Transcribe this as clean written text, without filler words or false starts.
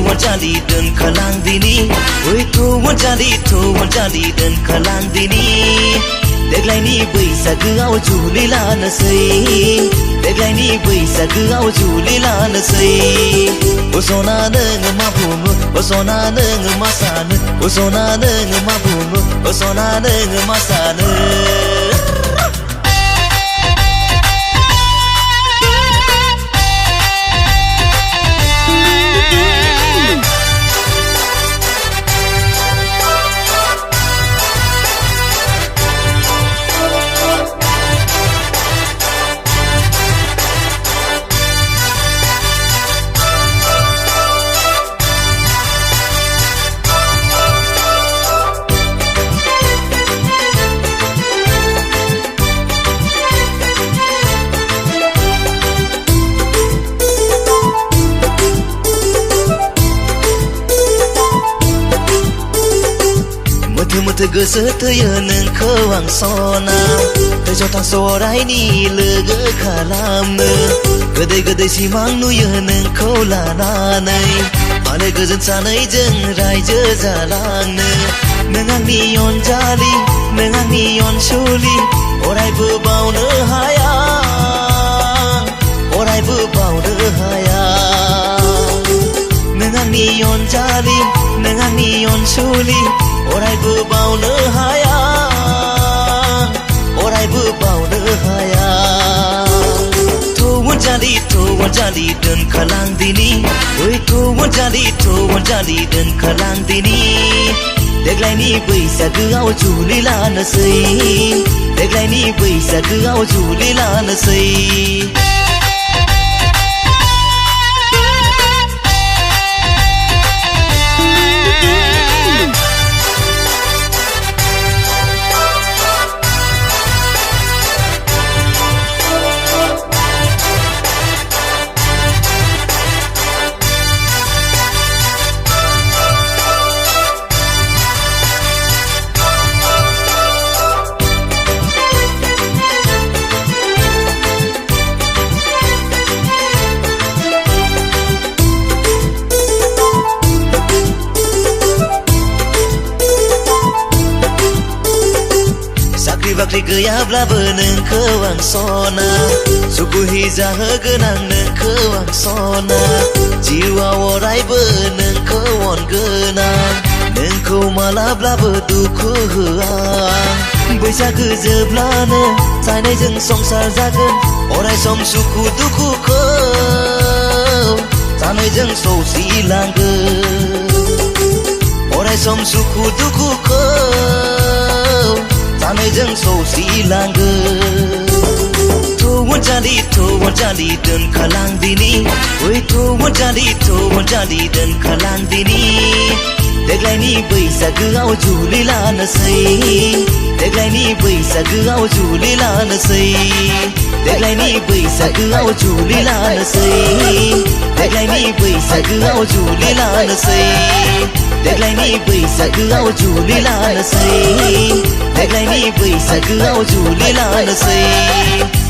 wanjali dan kalang dini oi to wanjali dan kalang dini deglai ni बैसागोआव जुलि लानोसै देग्लाय नि बैसागोआव जुलि लानोसै ओ सना नोङो मा बुङो ओ सना नोङो मा सानो ओ सना नोङो मा बुङो ओ सना नोङो मा सानो मोथो गोसो थैयो नोंखौ आं सना जथा सरायनि लोगो खालामनो गोदै गोदै सिमां नुयो नोंखौ लानानै मानो गोजोन सानैजों रायजो जालांनो नों आंनि अनजालि नों आंनि अनसुलि अरायबो बावनो हाया अरायबो बावनो हाया नों आंनि अनजालि नों आंनि अनसुलि अरायबो बावनो हाया अरायबो बावनो हाया to wanjali dan kalang dini oi to wanjali dan kalang dini deglai ni बैसागोआव जुलि लानोसै देग्लाय नि बैसागोआव जुलि लानोसै बाख्रि गैयाब्लाबो नोंखौ आं सना सुखुहि जाहोगोन आं नोंखौ आं सना जिउआव अरायबो नोंखौ अनगोन आं नोंखौ मालाब्लाबो दुखु होआ बैसागो जोबब्लानो सानैजों संसार जागोन अराय सम सुखु दुखुखौ सानैजों सौसिलांगोन अराय सम सुखु दुखुखौ सानैजों सौसिलांगोन to wanjali dan kalang dini oi to wanjali dan kalang dini deglai ni बैसागोआव जुलि लानोसै देग्लाय नि बैसागोआव जुलि लानोसै देग्लाय नि बैसागोआव जुलि लानोसै देग्लाय नि बैसागोआव जुलि लानोसै देग्लाय नि बैसागोआव जुलि लानोसै देग्लाय नि बैसागोआव जुलि लानोसै